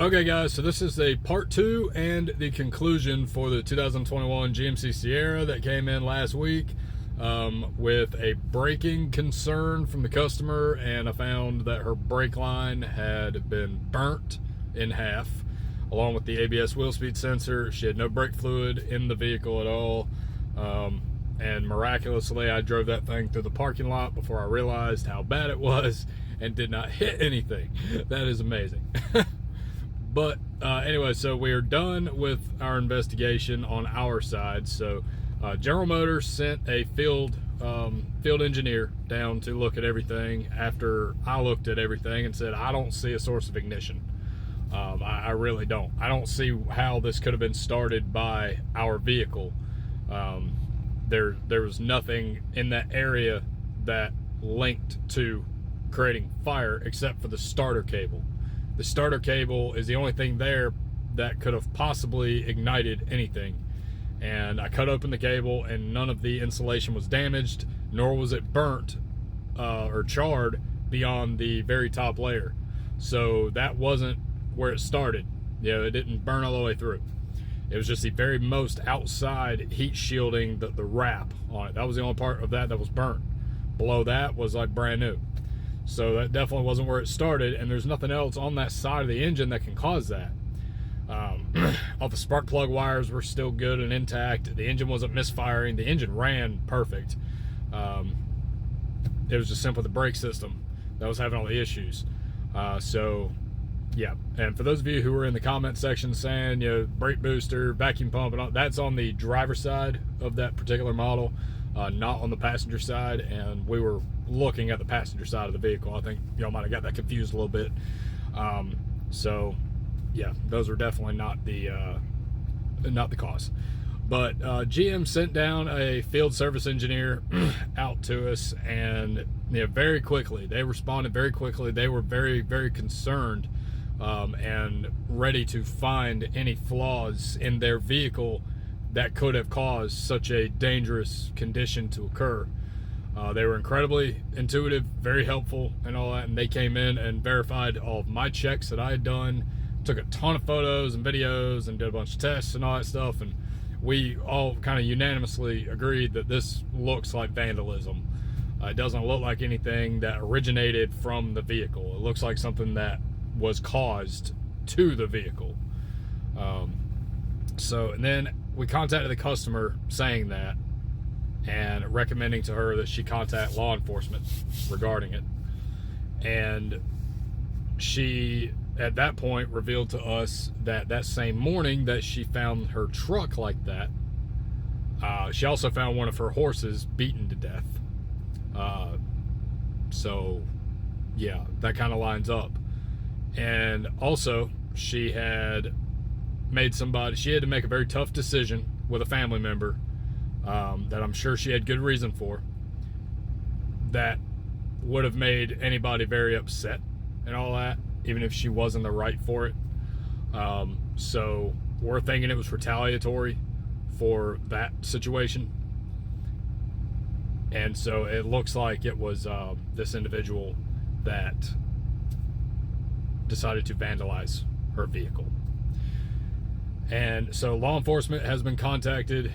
Okay guys, so this is a part 2 and the conclusion for the 2021 GMC Sierra that came in last week with a braking concern from the customer, and I found that her brake line had been burnt in half along with the ABS wheel speed sensor. She had no brake fluid in the vehicle at all, and miraculously I drove that thing through the parking lot before I realized how bad it was and did not hit anything. That is amazing. But anyway, so we are done with our investigation on our side. So General Motors sent a field engineer down to look at everything after I looked at everything and said, I don't see a source of ignition. I really don't. I don't see how this could have been started by our vehicle. There was nothing in that area that linked to creating fire except for the starter cable. The starter cable is the only thing there that could have possibly ignited anything. And I cut open the cable and none of the insulation was damaged, nor was it burnt or charred beyond the very top layer. So that wasn't where it started. You know, it didn't burn all the way through. It was just the very most outside heat shielding, the wrap on it. That was the only part of that was burnt. Below that was like brand new. So that definitely wasn't where it started, and there's nothing else on that side of the engine that can cause that. All the spark plug wires were still good and intact. The engine wasn't misfiring. The engine ran perfect. It was just simply the brake system that was having all the issues. So, yeah. And for those of you who were in the comment section saying, you know, brake booster, vacuum pump, and all, that's on the driver's side of that particular model, not on the passenger side. And we were looking at the passenger side of the vehicle. I think y'all might have got that confused a little bit. So yeah, those were definitely not the cause. But GM sent down a field service engineer out to us, and you know, very quickly they responded very quickly. They were very, very concerned and ready to find any flaws in their vehicle that could have caused such a dangerous condition to occur. They were incredibly intuitive, very helpful and all that, and they came in and verified all of my checks that I had done, took a ton of photos and videos and did a bunch of tests and all that stuff, and we all kind of unanimously agreed that this looks like vandalism. It doesn't look like anything that originated from the vehicle. It looks like something that was caused to the vehicle. And then we contacted the customer saying that, and recommending to her that she contact law enforcement regarding it. And she, at that point, revealed to us that that same morning that she found her truck like that, she also found one of her horses beaten to death. So, yeah, that kind of lines up. And also, she had to make a very tough decision with a family member that I'm sure she had good reason for, that would have made anybody very upset and all that, even if she wasn't the right for it. So we're thinking it was retaliatory for that situation. And so it looks like it was this individual that decided to vandalize her vehicle. And so law enforcement has been contacted.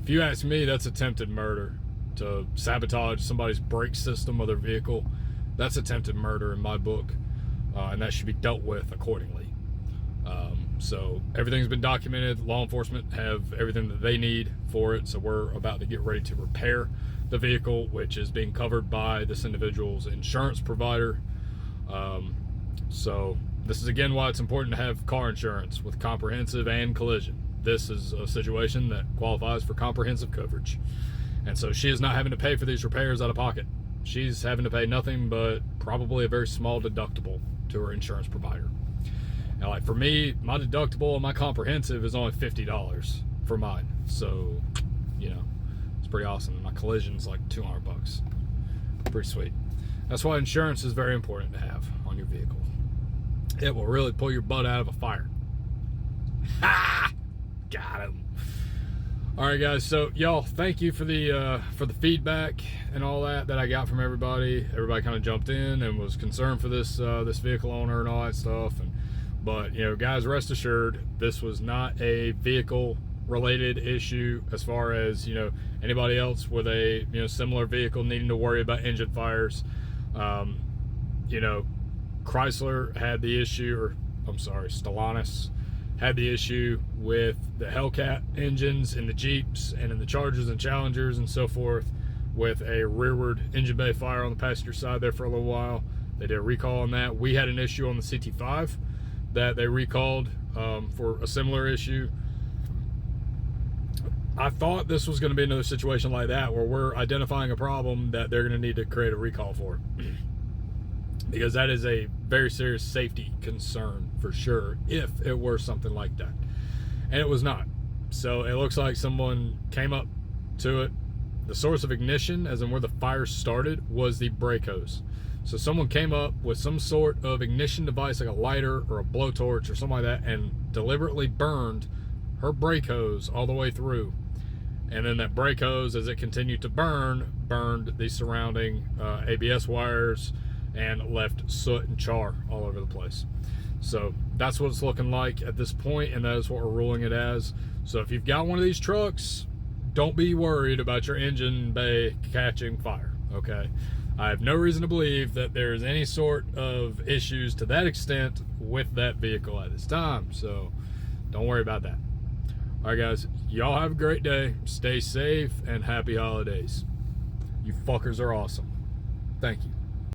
If you ask me, that's attempted murder. To sabotage somebody's brake system of their vehicle, that's attempted murder in my book, and that should be dealt with accordingly. So everything's been documented. Law enforcement have everything that they need for it, so we're about to get ready to repair the vehicle, which is being covered by this individual's insurance provider. So this is again why it's important to have car insurance with comprehensive and collision. This is a situation that qualifies for comprehensive coverage. And so she is not having to pay for these repairs out of pocket. She's having to pay nothing but probably a very small deductible to her insurance provider. Now, like for me, my deductible on my comprehensive is only $50 for mine. So, you know, it's pretty awesome. My collision's like $200. Pretty sweet. That's why insurance is very important to have on your vehicle. It will really pull your butt out of a fire. Ha! Got him. All right, guys. So, y'all, thank you for the feedback and all that I got from everybody. Everybody kind of jumped in and was concerned for this vehicle owner and all that stuff. And But, you know, guys, rest assured, this was not a vehicle related issue as far as, you know, anybody else with a, you know, similar vehicle needing to worry about engine fires. You know, Chrysler had the issue, or I'm sorry, Stellantis had the issue with the Hellcat engines in the Jeeps and in the Chargers and Challengers and so forth, with a rearward engine bay fire on the passenger side there for a little while. They did a recall on that. We had an issue on the CT5 that they recalled for a similar issue. I thought this was going to be another situation like that, where we're identifying a problem that they're going to need to create a recall for, because that is a very serious safety concern for sure if it were something like that, and it was not. So it looks like someone came up to it. The source of ignition, as in where the fire started, was the brake hose. So someone came up with some sort of ignition device, like a lighter or a blowtorch or something like that, and deliberately burned her brake hose all the way through. And then that brake hose, as it continued to burn, burned the surrounding ABS wires and left soot and char all over the place. So that's what it's looking like at this point, and that is what we're ruling it as. So if you've got one of these trucks, don't be worried about your engine bay catching fire, okay? I have no reason to believe that there's any sort of issues to that extent with that vehicle at this time, so don't worry about that. All right, guys, y'all have a great day. Stay safe and happy holidays. You fuckers are awesome. Thank you.